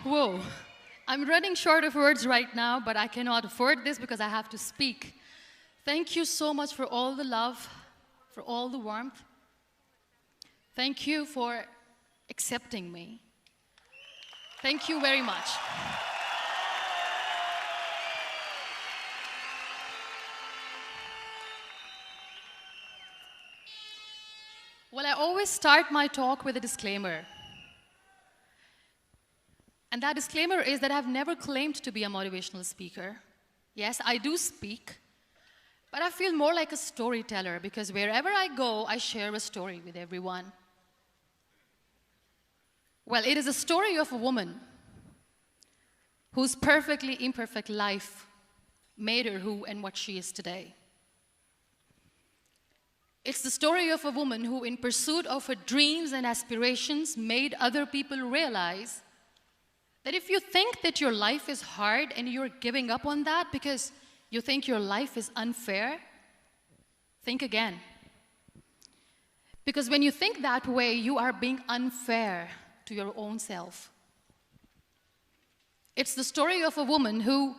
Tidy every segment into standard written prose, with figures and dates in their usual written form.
Whoa. I'm running short of words right now, but I cannot afford this because I have to speak. Thank you so much for all the love, for all the warmth. Thank you for accepting me. Thank you very much. Well, I always start my talk with a disclaimer. And that disclaimer is that I've never claimed to be a motivational speaker. Yes, I do speak, but I feel more like a storyteller because wherever I go, I share a story with everyone. Well, it is a story of a woman whose perfectly imperfect life made her who and what she is today. It's the story of a woman who, in pursuit of her dreams and aspirations, made other people realize that if you think that your life is hard and you're giving up on that because you think your life is unfair, think again. Because when you think that way, you are being unfair to your own self. It's the story of a woman who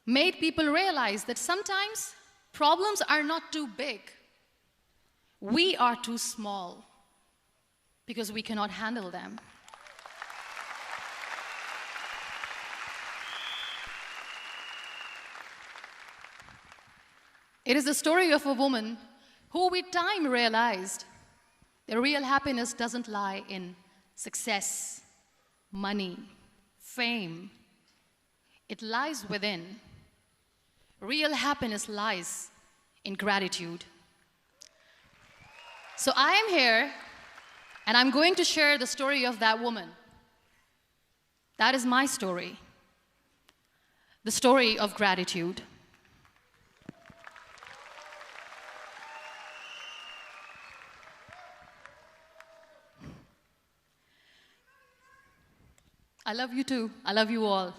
made people realize that sometimes problems are not too big. We are too small because we cannot handle them. It is the story of a woman who with time realized that real happiness doesn't lie in success, money, fame. It lies within. Real happiness lies in gratitude. So I am here, and I'm going to share the story of that woman. That is my story. The story of gratitude. I love you too. I love you all.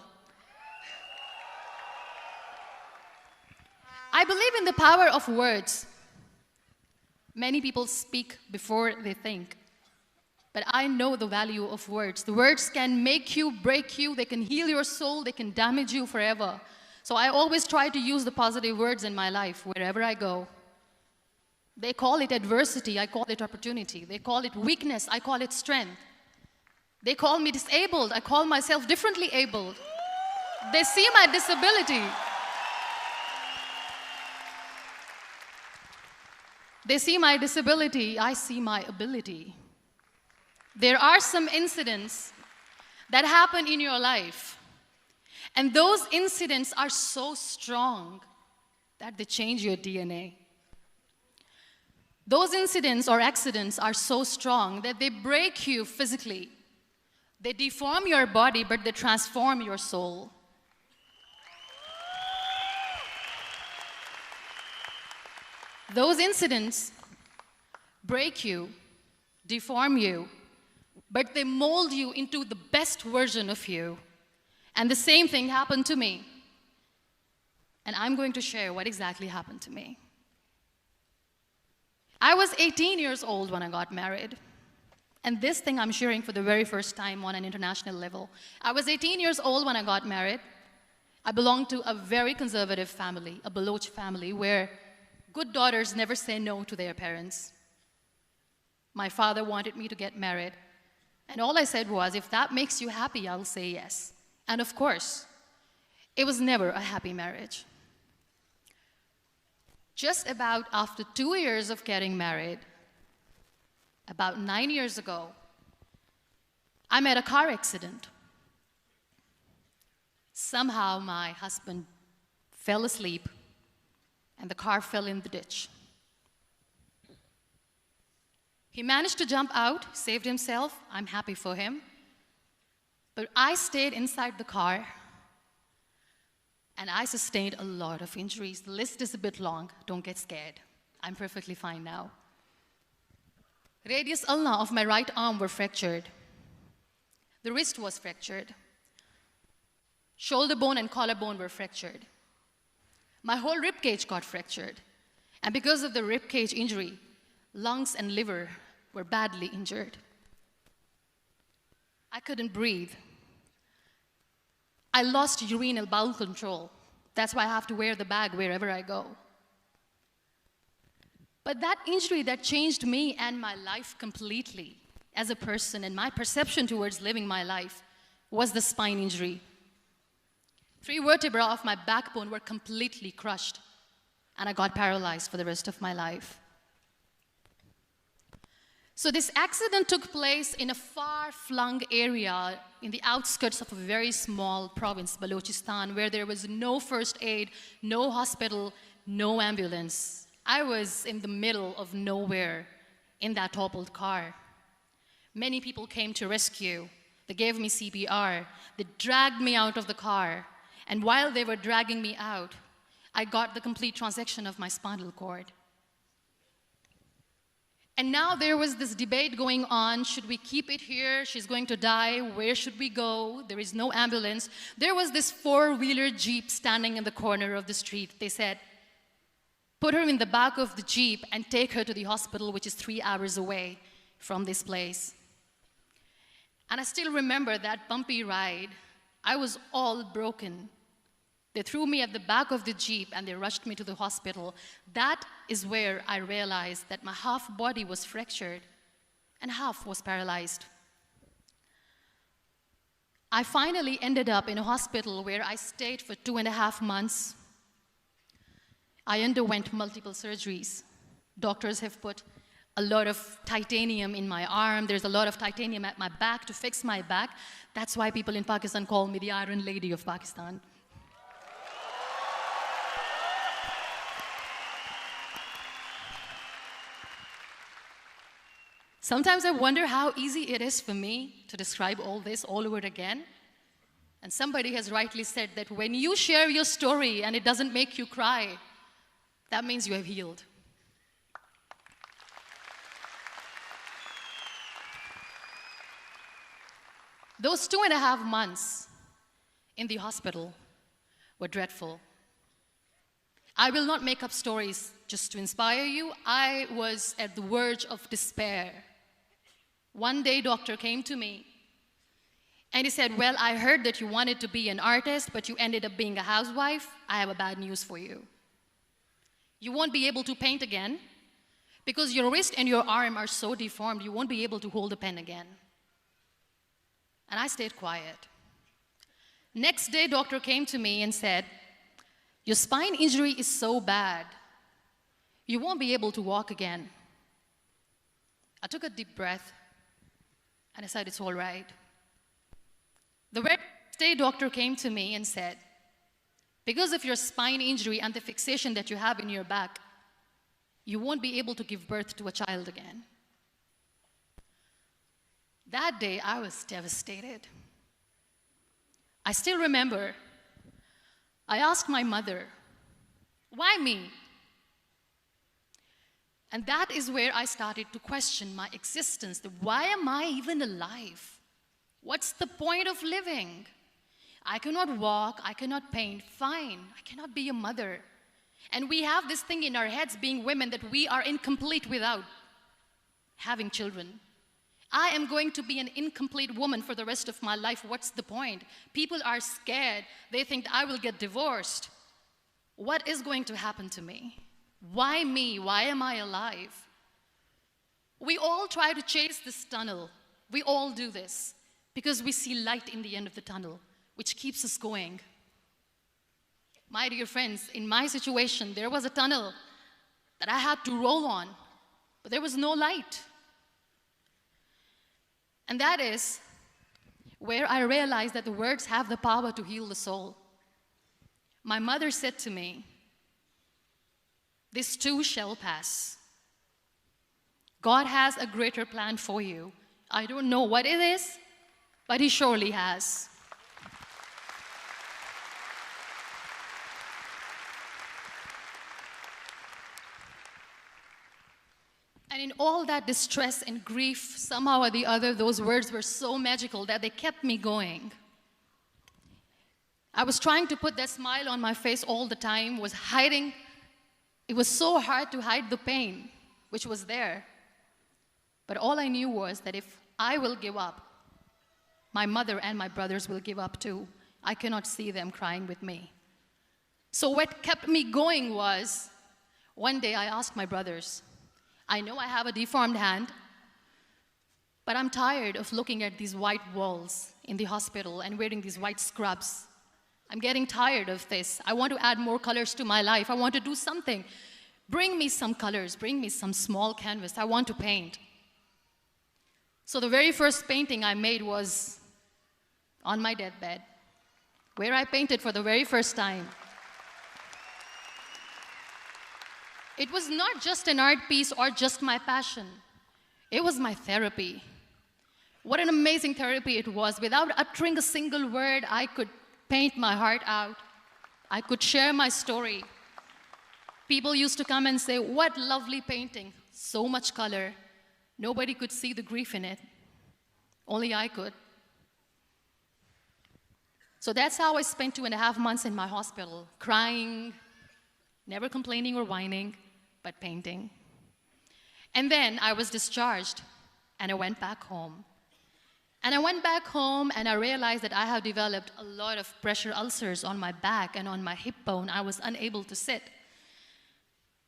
I believe in the power of words. Many people speak before they think. But I know the value of words. The words can make you, break you, they can heal your soul, they can damage you forever. So I always try to use the positive words in my life wherever I go. They call it adversity, I call it opportunity. They call it weakness, I call it strength. They call me disabled, I call myself differently abled. They see my disability. They see my disability, I see my ability. There are some incidents that happen in your life, and those incidents are so strong that they change your DNA. Those incidents or accidents are so strong that they break you physically. They deform your body, but they transform your soul. Those incidents break you, deform you, but they mold you into the best version of you. And the same thing happened to me. And I'm going to share what exactly happened to me. I was 18 years old when I got married. And this thing I'm sharing for the very first time on an international level. I was 18 years old when I got married. I belonged to a very conservative family, a Baloch family, where good daughters never say no to their parents. My father wanted me to get married. And all I said was, if that makes you happy, I'll say yes. And of course, it was never a happy marriage. Just about after 2 years of getting married, about 9 years ago, I met a car accident. Somehow my husband fell asleep and the car fell in the ditch. He managed to jump out, saved himself. I'm happy for him. But I stayed inside the car and I sustained a lot of injuries. The list is a bit long. Don't get scared. I'm perfectly fine now. Radius ulna of my right arm were fractured. The wrist was fractured. Shoulder bone and collarbone were fractured. My whole rib cage got fractured. And because of the rib cage injury, lungs and liver were badly injured. I couldn't breathe. I lost urinary bowel control. That's why I have to wear the bag wherever I go. But that injury that changed me and my life completely as a person and my perception towards living my life was the spine injury. 3 vertebrae of my backbone were completely crushed, and I got paralyzed for the rest of my life. So this accident took place in a far-flung area in the outskirts of a very small province, Balochistan, where there was no first aid, no hospital, no ambulance. I was in the middle of nowhere in that toppled car. Many people came to rescue. They gave me CPR. They dragged me out of the car. And while they were dragging me out, I got the complete transection of my spinal cord. And now there was this debate going on. Should we keep it here? She's going to die. Where should we go? There is no ambulance. There was this 4-wheeler Jeep standing in the corner of the street. They said, put her in the back of the Jeep and take her to the hospital, which is 3 hours away from this place. And I still remember that bumpy ride. I was all broken. They threw me at the back of the Jeep and they rushed me to the hospital. That is where I realized that my half body was fractured and half was paralyzed. I finally ended up in a hospital where I stayed for 2.5 months. I underwent multiple surgeries. Doctors have put a lot of titanium in my arm. There's a lot of titanium at my back to fix my back. That's why people in Pakistan call me the Iron Lady of Pakistan. Sometimes I wonder how easy it is for me to describe all this all over again. And somebody has rightly said that when you share your story and it doesn't make you cry, that means you have healed. Those 2.5 months in the hospital were dreadful. I will not make up stories just to inspire you. I was at the verge of despair. One day, doctor came to me and he said, well, I heard that you wanted to be an artist, but you ended up being a housewife. I have a bad news for you. You won't be able to paint again because your wrist and your arm are so deformed, you won't be able to hold a pen again. And I stayed quiet. Next day, doctor came to me and said, your spine injury is so bad, you won't be able to walk again. I took a deep breath and I said, it's all right. The very next day, doctor came to me and said, because of your spine injury and the fixation that you have in your back, you won't be able to give birth to a child again. That day, I was devastated. I still remember, I asked my mother, why me? And that is where I started to question my existence. Why am I even alive? What's the point of living? I cannot walk, I cannot paint, fine, I cannot be a mother. And we have this thing in our heads, being women, that we are incomplete without having children. I am going to be an incomplete woman for the rest of my life. What's the point? People are scared. They think I will get divorced. What is going to happen to me? Why me? Why am I alive? We all try to chase this tunnel. We all do this because we see light in the end of the tunnel, which keeps us going. My dear friends, in my situation, there was a tunnel that I had to roll on, but there was no light. And that is where I realized that the words have the power to heal the soul. My mother said to me, this too shall pass. God has a greater plan for you. I don't know what it is, but He surely has. And in all that distress and grief, somehow or the other, those words were so magical that they kept me going. I was trying to put that smile on my face all the time, was hiding. It was so hard to hide the pain, which was there. But all I knew was that if I will give up, my mother and my brothers will give up too. I cannot see them crying with me. So what kept me going was, one day I asked my brothers, I know I have a deformed hand, but I'm tired of looking at these white walls in the hospital and wearing these white scrubs. I'm getting tired of this. I want to add more colors to my life. I want to do something. Bring me some colors. Bring me some small canvas. I want to paint. So the very first painting I made was on my deathbed, where I painted for the very first time. It was not just an art piece or just my passion. It was my therapy. What an amazing therapy it was. Without uttering a single word, I could paint my heart out. I could share my story. People used to come and say, what lovely painting, so much color. Nobody could see the grief in it. Only I could. So that's how I spent 2.5 months in my hospital, crying, never complaining or whining, but painting. And then I was discharged, and I went back home. And I went back home, and I realized that I have developed a lot of pressure ulcers on my back and on my hip bone. I was unable to sit.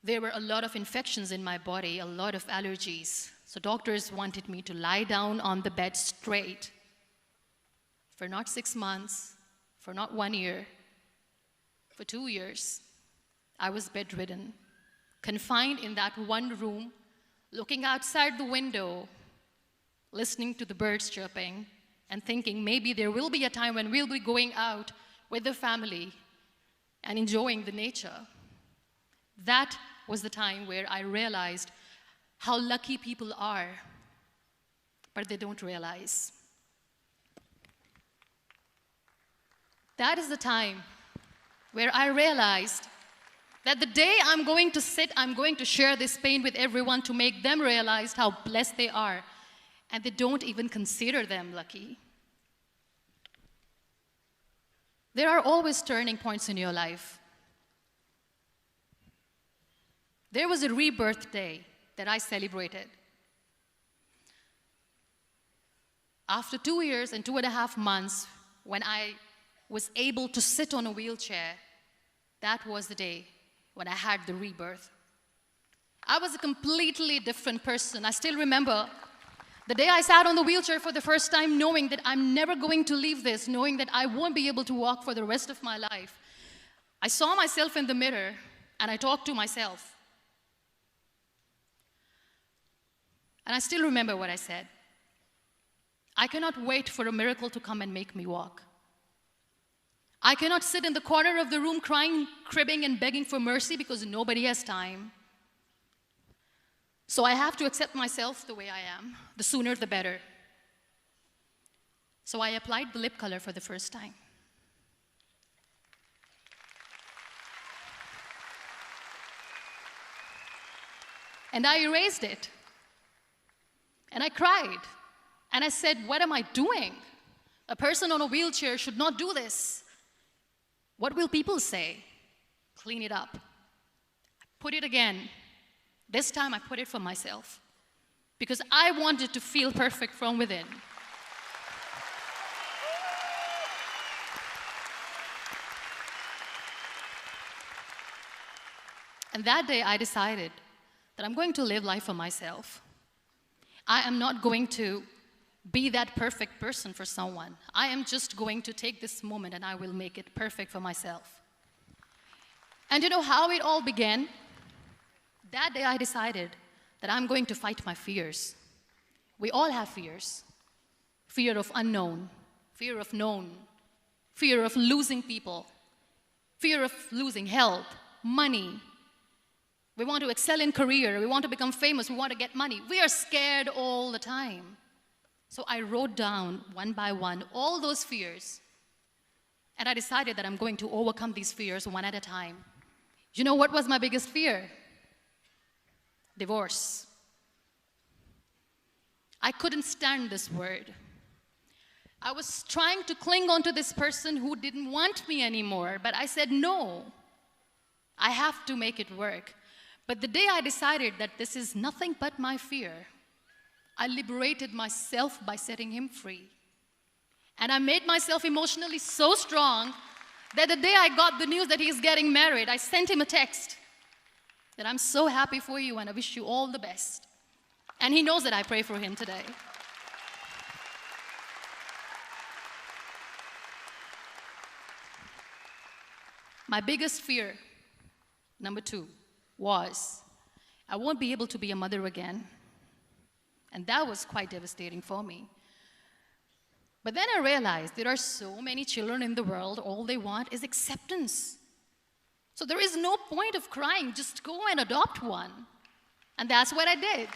There were a lot of infections in my body, a lot of allergies. So doctors wanted me to lie down on the bed straight for not 6 months, for not 1 year, for 2 years. I was bedridden, confined in that one room, looking outside the window, listening to the birds chirping, and thinking maybe there will be a time when we'll be going out with the family and enjoying the nature. That was the time where I realized how lucky people are, but they don't realize. That is the time where I realized that the day I'm going to sit, I'm going to share this pain with everyone to make them realize how blessed they are, and they don't even consider them lucky. There are always turning points in your life. There was a rebirth day that I celebrated. After 2 years and 2.5 months, when I was able to sit on a wheelchair, that was the day when I had the rebirth. I was a completely different person. I still remember the day I sat on the wheelchair for the first time, knowing that I'm never going to leave this, knowing that I won't be able to walk for the rest of my life. I saw myself in the mirror, and I talked to myself. And I still remember what I said. I cannot wait for a miracle to come and make me walk. I cannot sit in the corner of the room crying, cribbing, and begging for mercy because nobody has time. So I have to accept myself the way I am. The sooner, the better. So I applied the lip color for the first time. And I erased it. And I cried. And I said, what am I doing? A person on a wheelchair should not do this. What will people say? Clean it up. I put it again. This time I put it for myself. Because I wanted to feel perfect from within. And that day I decided that I'm going to live life for myself. I am not going to be that perfect person for someone. I am just going to take this moment and I will make it perfect for myself. And you know how it all began? That day I decided that I'm going to fight my fears. We all have fears. Fear of unknown, fear of known, fear of losing people, fear of losing health, money. We want to excel in career, we want to become famous, we want to get money. We are scared all the time. So I wrote down one by one all those fears. And I decided that I'm going to overcome these fears one at a time. You know what was my biggest fear? Divorce. I couldn't stand this word. I was trying to cling on to this person who didn't want me anymore, but I said no. I have to make it work. But the day I decided that this is nothing but my fear, I liberated myself by setting him free. And I made myself emotionally so strong that the day I got the news that he's getting married, I sent him a text that I'm so happy for you and I wish you all the best. And he knows that I pray for him today. My biggest fear, number 2, was I won't be able to be a mother again. And that was quite devastating for me. But then I realized there are so many children in the world, all they want is acceptance. So there is no point of crying, just go and adopt one. And that's what I did.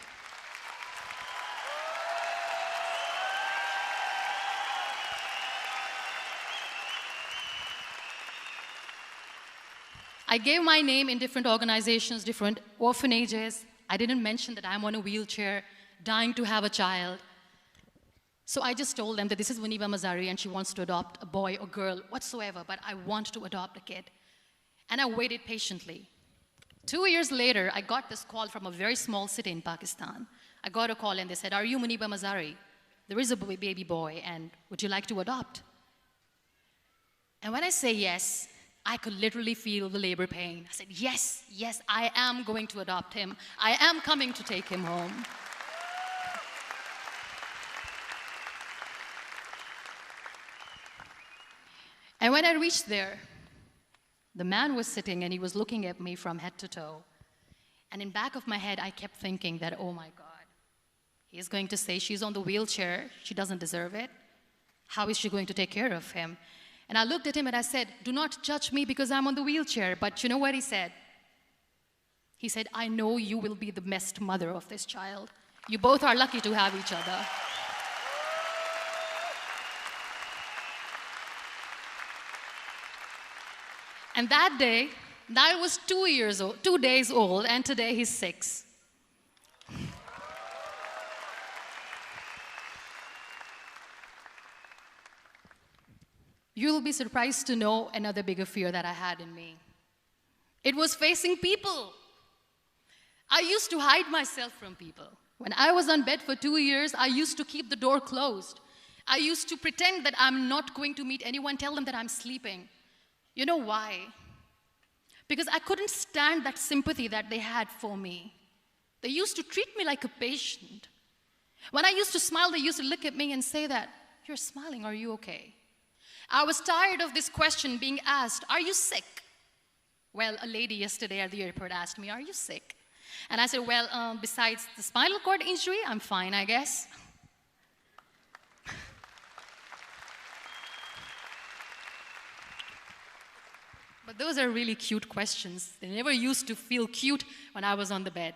I gave my name in different organizations, different orphanages. I didn't mention that I'm on a wheelchair, dying to have a child. So I just told them that this is Muniba Mazari and she wants to adopt a boy or girl, whatsoever, but I want to adopt a kid. And I waited patiently. 2 years later, I got this call from a very small city in Pakistan. I got a call and they said, "Are you Muniba Mazari? There is a baby boy and would you like to adopt?" And when I say yes, I could literally feel the labor pain. I said, yes, yes, I am going to adopt him. I am coming to take him home. And when I reached there, the man was sitting and he was looking at me from head to toe. And in back of my head, I kept thinking that, oh my God, he is going to say she's on the wheelchair, she doesn't deserve it. How is she going to take care of him? And I looked at him and I said, "Do not judge me because I'm on the wheelchair." But you know what he said? He said, "I know you will be the best mother of this child. You both are lucky to have each other." And that day, I was 2 days old, and today he's 6. You'll be surprised to know another bigger fear that I had in me. It was facing people. I used to hide myself from people. When I was on bed for 2 years, I used to keep the door closed. I used to pretend that I'm not going to meet anyone, tell them that I'm sleeping. You know why? Because I couldn't stand that sympathy that they had for me. They used to treat me like a patient. When I used to smile, they used to look at me and say that, "You're smiling, are you okay?" I was tired of this question being asked, "Are you sick?" Well, a lady yesterday at the airport asked me, "Are you sick?" And I said, "Well, besides the spinal cord injury, I'm fine, I guess." But those are really cute questions. They never used to feel cute when I was on the bed.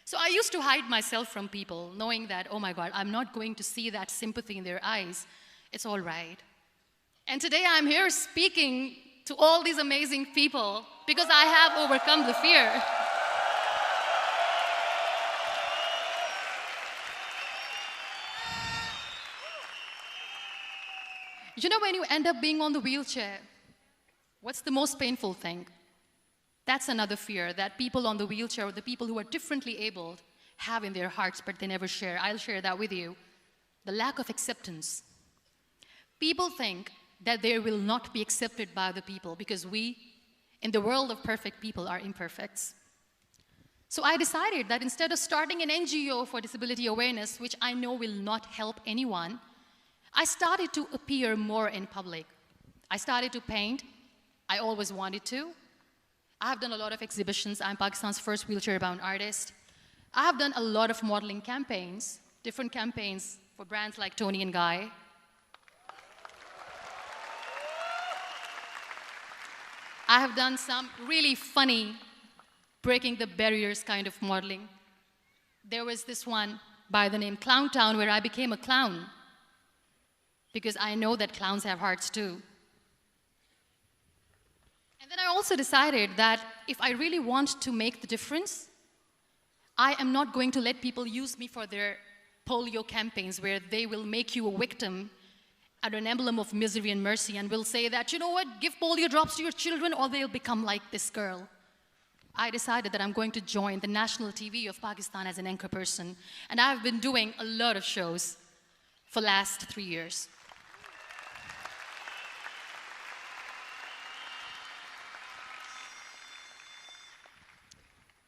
So I used to hide myself from people, knowing that, oh my God, I'm not going to see that sympathy in their eyes. It's all right. And today I'm here speaking to all these amazing people because I have overcome the fear. You know, when you end up being on the wheelchair, what's the most painful thing? That's another fear that people on the wheelchair or the people who are differently abled have in their hearts, but they never share. I'll share that with you. The lack of acceptance. People think that they will not be accepted by the people because we, in the world of perfect people, are imperfects. So I decided that instead of starting an NGO for disability awareness, which I know will not help anyone, I started to appear more in public. I started to paint. I always wanted to. I have done a lot of exhibitions. I'm Pakistan's first wheelchair-bound artist. I have done a lot of modeling campaigns, different campaigns for brands like Tony and Guy. I have done some really funny, breaking the barriers kind of modeling. There was this one by the name Clown Town where I became a clown because I know that clowns have hearts too. And then I also decided that if I really want to make the difference, I am not going to let people use me for their polio campaigns where they will make you a victim and an emblem of misery and mercy and will say that, you know what, give polio drops to your children or they'll become like this girl. I decided that I'm going to join the national TV of Pakistan as an anchor person. And I've been doing a lot of shows for the last 3 years.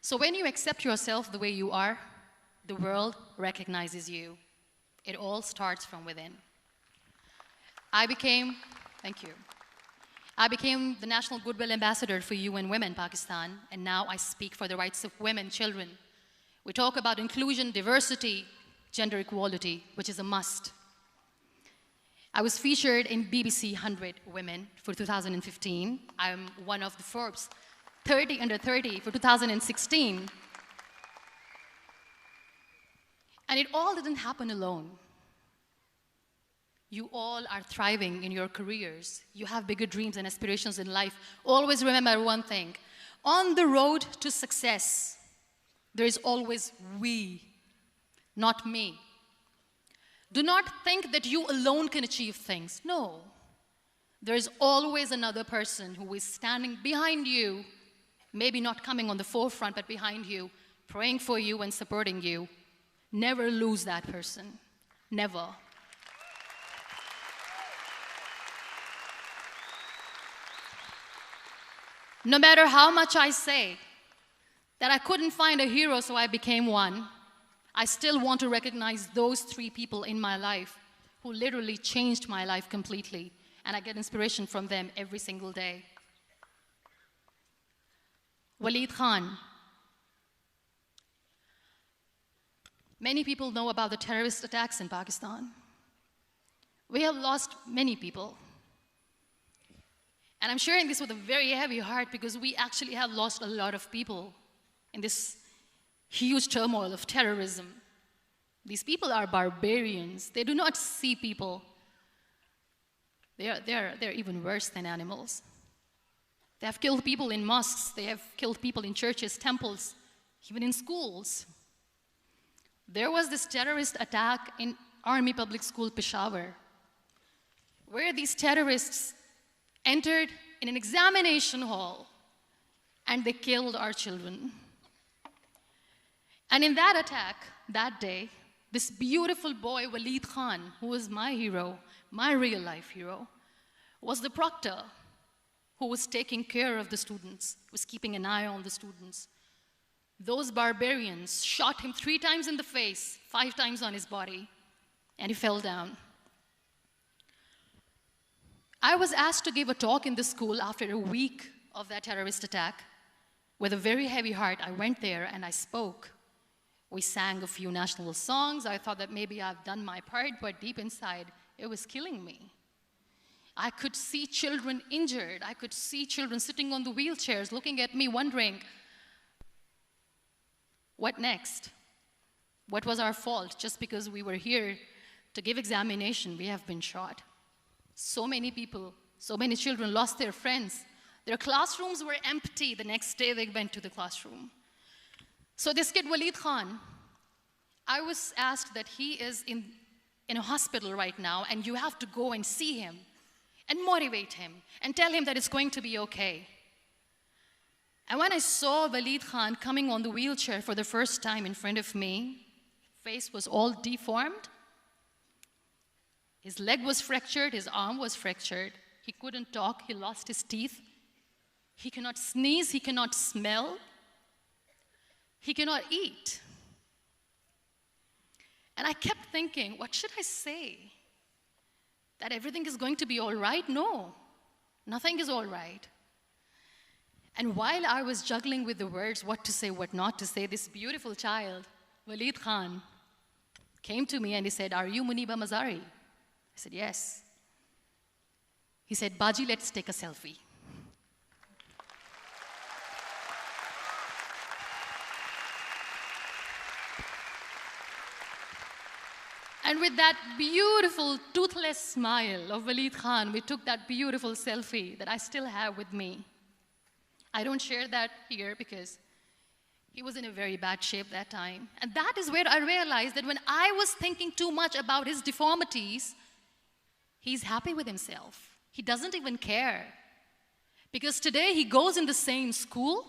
So when you accept yourself the way you are, the world recognizes you. It all starts from within. Thank you. I became the National Goodwill Ambassador for UN Women Pakistan, and now I speak for the rights of women, children. We talk about inclusion, diversity, gender equality, which is a must. I was featured in BBC 100 Women for 2015. I'm one of the Forbes 30 under 30 for 2016. And it all didn't happen alone. You all are thriving in your careers. You have bigger dreams and aspirations in life. Always remember one thing. On the road to success, there is always we, not me. Do not think that you alone can achieve things. No. There is always another person who is standing behind you, maybe not coming on the forefront, but behind you, praying for you and supporting you. Never lose that person. Never. No matter how much I say that I couldn't find a hero, so I became one, I still want to recognize those 3 people in my life who literally changed my life completely, and I get inspiration from them every single day. Waleed Khan. Many people know about the terrorist attacks in Pakistan. We have lost many people. And I'm sharing this with a very heavy heart because we actually have lost a lot of people in this huge turmoil of terrorism. These people are barbarians. They do not see people. They're even worse than animals. They have killed people in mosques. They have killed people in churches, temples, even in schools. There was this terrorist attack in Army Public School, Peshawar, where these terrorists entered in an examination hall and they killed our children. And in that attack, that day, this beautiful boy, Waleed Khan, who was my hero, my real life hero, was the proctor who was taking care of the students, was keeping an eye on the students. Those barbarians shot him 3 times in the face, 5 times on his body, and he fell down. I was asked to give a talk in the school after a week of that terrorist attack. With a very heavy heart, I went there and I spoke. We sang a few national songs. I thought that maybe I've done my part, but deep inside, it was killing me. I could see children injured. I could see children sitting on the wheelchairs, looking at me, wondering, what next? What was our fault? Just because we were here to give examination, we have been shot. So many people, so many children lost their friends. Their classrooms were empty. The next day they went to the classroom. So this kid, Waleed Khan, I was asked that he is in a hospital right now, and you have to go and see him and motivate him and tell him that it's going to be okay. And when I saw Waleed Khan coming on the wheelchair for the first time in front of me, face was all deformed. His leg was fractured, his arm was fractured. He couldn't talk, he lost his teeth. He cannot sneeze, he cannot smell. He cannot eat. And I kept thinking, what should I say? That everything is going to be all right? No, nothing is all right. And while I was juggling with the words, what to say, what not to say, this beautiful child, Waleed Khan, came to me and he said, "Are you Muniba Mazari?" I said, "Yes." He said, "Baji, let's take a selfie." And with that beautiful, toothless smile of Waleed Khan, we took that beautiful selfie that I still have with me. I don't share that here because he was in a very bad shape that time. And that is where I realized that when I was thinking too much about his deformities, he's happy with himself. He doesn't even care. Because today he goes in the same school,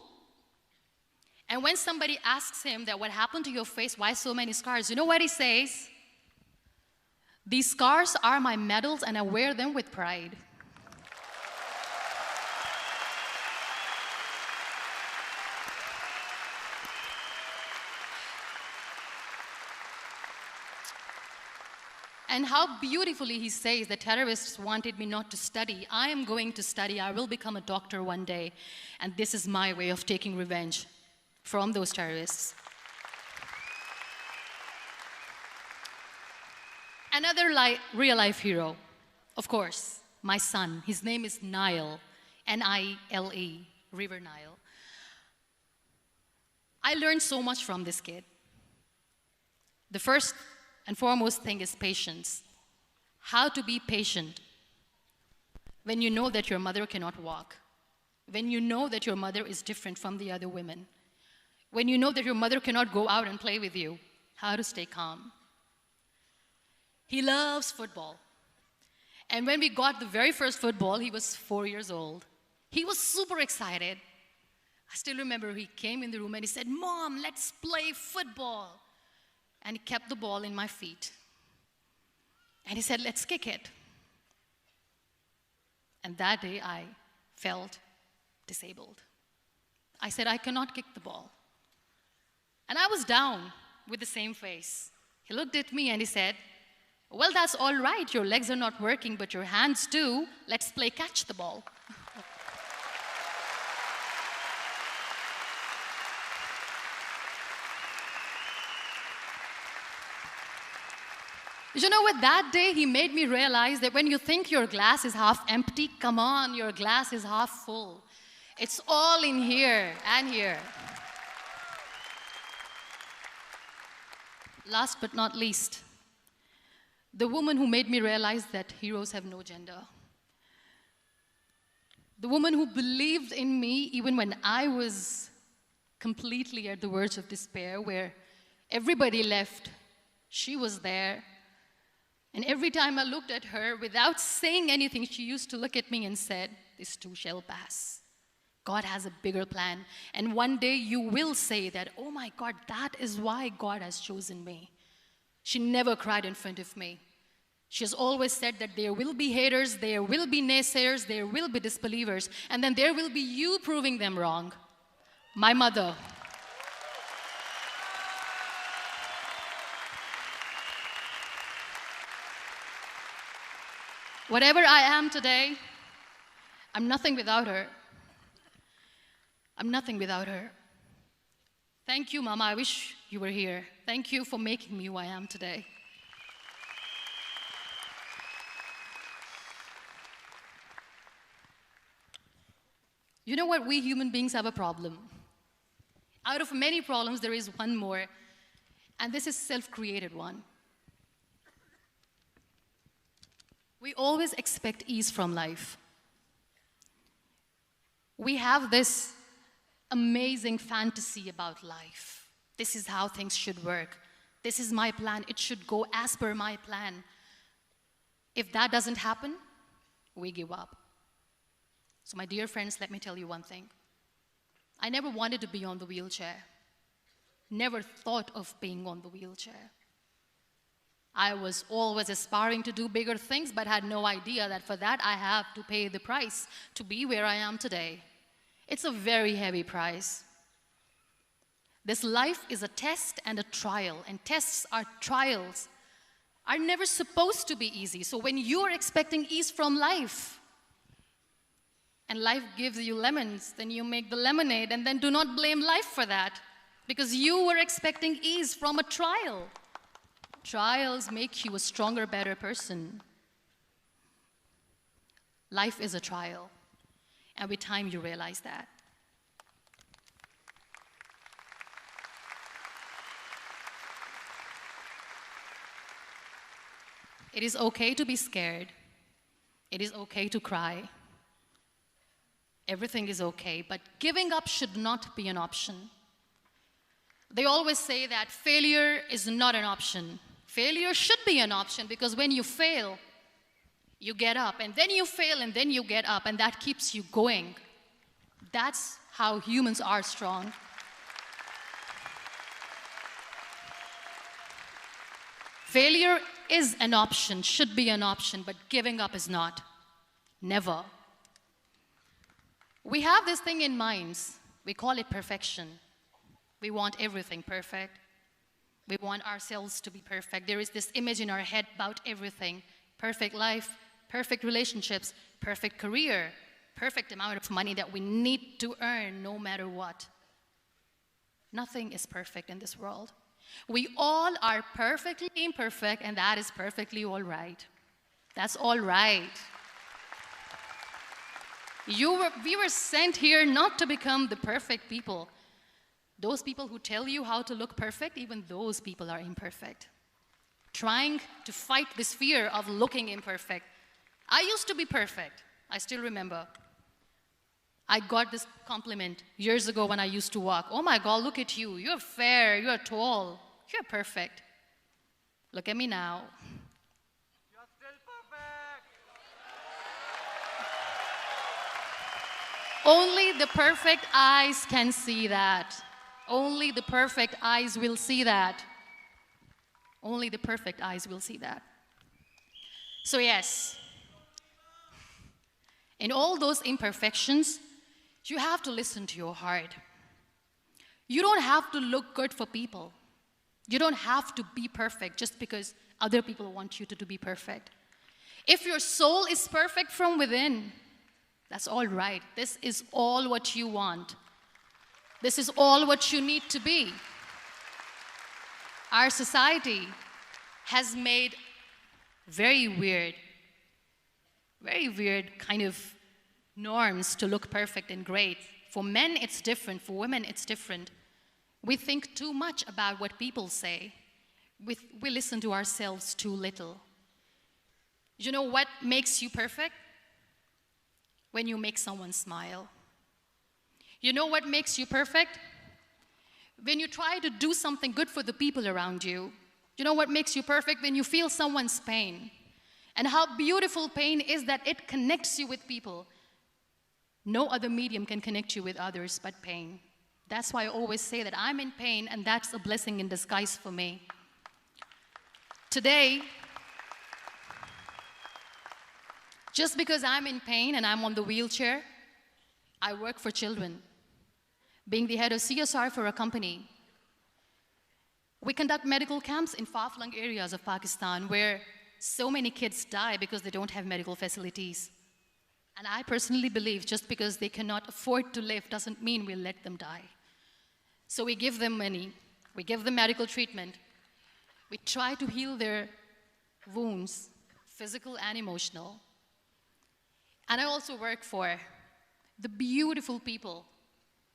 and when somebody asks him that, what happened to your face, why so many scars, you know what he says? "These scars are my medals and I wear them with pride." and how beautifully he says the terrorists wanted me not to study. I am going to study. I will become a doctor one day. And this is my way of taking revenge from those terrorists. Another real-life hero, of course, my son. His name is Nile, N-I-L-E, River Nile. I learned so much from this kid. The first and foremost thing is patience. How to be patient when you know that your mother cannot walk, when you know that your mother is different from the other women, when you know that your mother cannot go out and play with you, how to stay calm. He loves football. And when we got the very first football, he was 4 years old. He was super excited. I still remember he came in the room and he said, "Mom, let's play football." And he kept the ball in my feet. And he said, "Let's kick it." And that day I felt disabled. I said, "I cannot kick the ball." And I was down with the same face. He looked at me and he said, "Well, that's all right. Your legs are not working, but your hands do. Let's play catch the ball." You know what? That day he made me realize that when you think your glass is half empty, come on, your glass is half full. It's all in here and here. Last but not least, the woman who made me realize that heroes have no gender. The woman who believed in me even when I was completely at the verge of despair, where everybody left, she was there. And every time I looked at her, without saying anything, she used to look at me and said, "This too shall pass. God has a bigger plan. And one day you will say that, oh my God, that is why God has chosen me." She never cried in front of me. She has always said that there will be haters, there will be naysayers, there will be disbelievers, and then there will be you proving them wrong. My mother. Whatever I am today, I'm nothing without her. I'm nothing without her. Thank you, Mama. I wish you were here. Thank you for making me who I am today. You know what? We human beings have a problem. Out of many problems, there is one more, and this is a self-created one. We always expect ease from life. We have this amazing fantasy about life. This is how things should work. This is my plan. It should go as per my plan. If that doesn't happen, we give up. So my dear friends, let me tell you one thing. I never wanted to be on the wheelchair. Never thought of being on the wheelchair. I was always aspiring to do bigger things, but had no idea that for that I have to pay the price to be where I am today. It's a very heavy price. This life is a test and a trial, and tests are trials are never supposed to be easy. So when you are expecting ease from life, and life gives you lemons, then you make the lemonade, and then do not blame life for that, because you were expecting ease from a trial. Trials make you a stronger, better person. Life is a trial, and with time you realize that. It is okay to be scared. It is okay to cry. Everything is okay, but giving up should not be an option. They always say that failure is not an option. Failure should be an option, because when you fail, you get up, and then you fail, and then you get up, and that keeps you going. That's how humans are strong. Failure is an option, should be an option, but giving up is not. Never. We have this thing in minds. We call it perfection. We want everything perfect. We want ourselves to be perfect. There is this image in our head about everything. Perfect life, perfect relationships, perfect career, perfect amount of money that we need to earn no matter what. Nothing is perfect in this world. We all are perfectly imperfect, and that is perfectly all right. That's all right. We were sent here not to become the perfect people. Those people who tell you how to look perfect, even those people are imperfect. Trying to fight this fear of looking imperfect. I used to be perfect. I still remember. I got this compliment years ago when I used to walk. Oh my God, look at you. You're fair, you're tall, you're perfect. Look at me now. You're still perfect. Only the perfect eyes can see that. Only the perfect eyes will see that. Only the perfect eyes will see that. So yes, in all those imperfections, you have to listen to your heart. You don't have to look good for people. You don't have to be perfect just because other people want you to be perfect. If your soul is perfect from within, that's all right. This is all what you want. This is all what you need to be. Our society has made very weird kind of norms to look perfect and great. For men, it's different. For women, it's different. We think too much about what people say. We listen to ourselves too little. You know what makes you perfect? When you make someone smile. You know what makes you perfect? When you try to do something good for the people around you. You know what makes you perfect? When you feel someone's pain. And how beautiful pain is that it connects you with people. No other medium can connect you with others but pain. That's why I always say that I'm in pain, and that's a blessing in disguise for me. Today, just because I'm in pain and I'm on the wheelchair, I work for children. Being the head of CSR for a company, we conduct medical camps in far-flung areas of Pakistan where so many kids die because they don't have medical facilities. And I personally believe just because they cannot afford to live doesn't mean we'll let them die. So we give them money, we give them medical treatment, we try to heal their wounds, physical and emotional. And I also work for the beautiful people,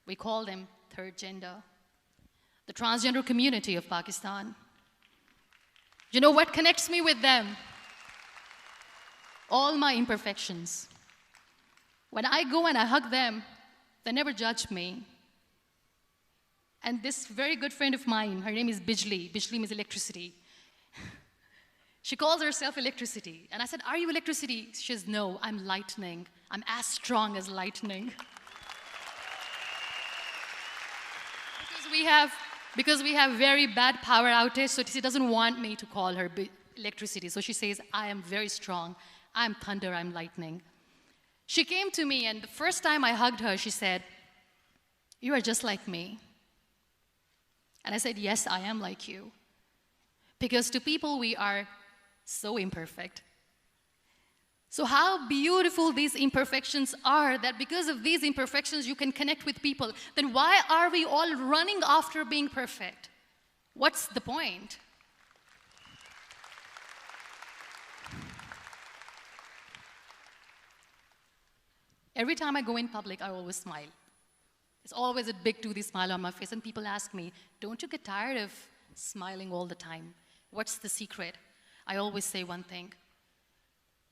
we call them third gender, the transgender community of Pakistan. You know what connects me with them? All my imperfections. When I go and I hug them, they never judge me. And this very good friend of mine, her name is Bijli. Bijli means electricity. She calls herself electricity. And I said, are you electricity? She says, no, I'm lightning. I'm as strong as lightning. Because we have very bad power outage, so she doesn't want me to call her electricity. So she says, I am very strong. I'm thunder, I'm lightning. She came to me, and the first time I hugged her, she said, you are just like me. And I said, yes, I am like you. Because to people, we are so imperfect. So how beautiful these imperfections are, that because of these imperfections, you can connect with people. Then why are we all running after being perfect? What's the point? Every time I go in public, I always smile. It's always a big toothy smile on my face, and people ask me, don't you get tired of smiling all the time? What's the secret? I always say one thing,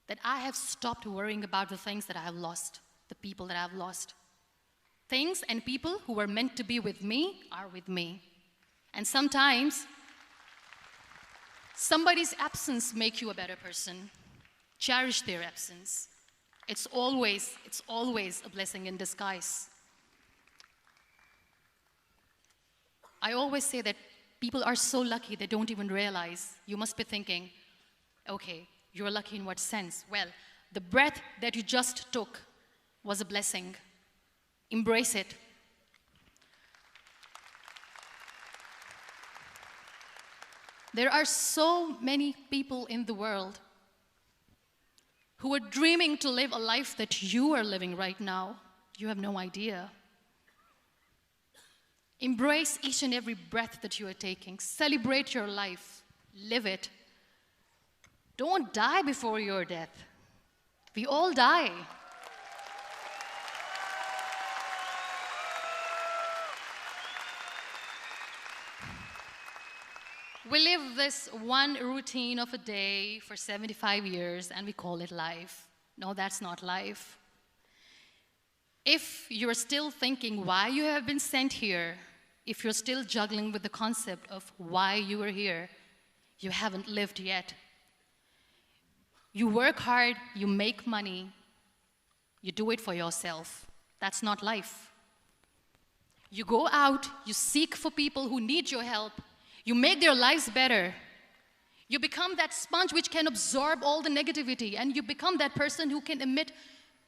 that I have stopped worrying about the things that I have lost, the people that I have lost. Things and people who were meant to be with me are with me. And sometimes, somebody's absence makes you a better person. Cherish their absence. It's always a blessing in disguise. I always say that people are so lucky they don't even realize. You must be thinking, okay, you're lucky in what sense? Well, the breath that you just took was a blessing. Embrace it. There are so many people in the world who are dreaming to live a life that you are living right now. You have no idea. Embrace each and every breath that you are taking. Celebrate your life. Live it. Don't die before your death. We all die. We live this one routine of a day for 75 years and we call it life. No, that's not life. If you're still thinking why you have been sent here, if you're still juggling with the concept of why you are here, you haven't lived yet. You work hard, you make money, you do it for yourself. That's not life. You go out, you seek for people who need your help, you make their lives better. You become that sponge which can absorb all the negativity, and you become that person who can emit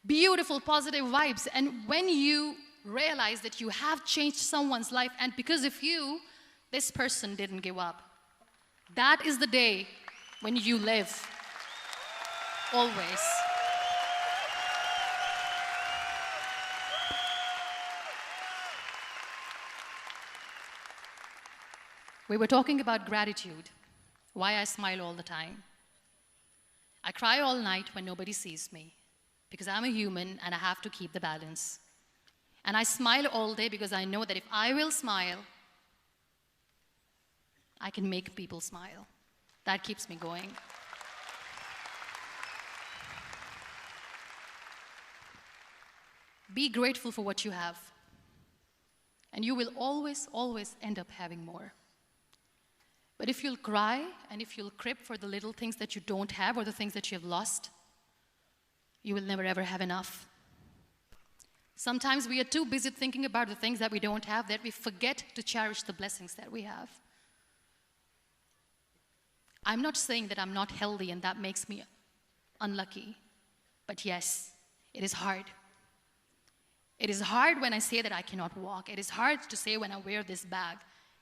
beautiful, positive vibes. And when you realize that you have changed someone's life, and because of you, this person didn't give up, that is the day when you live. Always. We were talking about gratitude, why I smile all the time. I cry all night when nobody sees me, because I'm a human and I have to keep the balance. And I smile all day because I know that if I will smile, I can make people smile. That keeps me going. Be grateful for what you have, and you will always, always end up having more. But if you'll cry and if you'll crib for the little things that you don't have or the things that you have lost, you will never ever have enough. Sometimes we are too busy thinking about the things that we don't have that we forget to cherish the blessings that we have. I'm not saying that I'm not healthy and that makes me unlucky, but yes, it is hard. It is hard when I say that I cannot walk. It is hard to say when I wear this bag.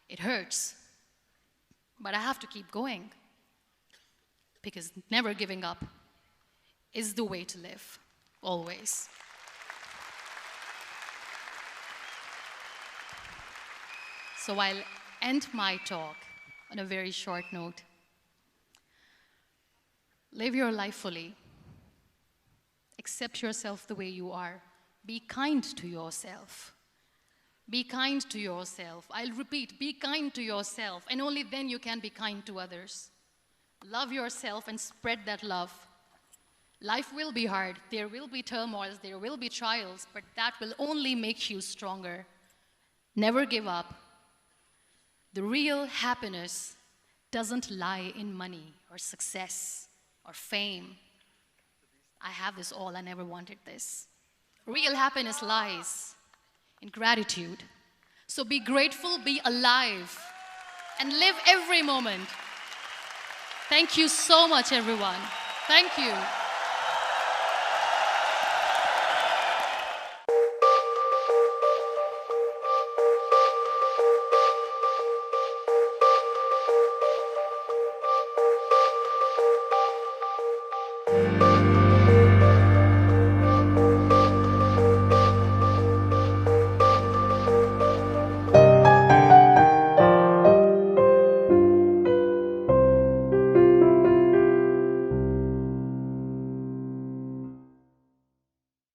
It hurts. But I have to keep going, because never giving up is the way to live, always. So I'll end my talk on a very short note. Live your life fully. Accept yourself the way you are. Be kind to yourself. Be kind to yourself. I'll repeat, be kind to yourself, and only then you can be kind to others. Love yourself and spread that love. Life will be hard. There will be turmoils, there will be trials, but that will only make you stronger. Never give up. The real happiness doesn't lie in money or success or fame. I have this all, I never wanted this. Real happiness lies in gratitude. So be grateful, be alive, and live every moment. Thank you so much, everyone. Thank you.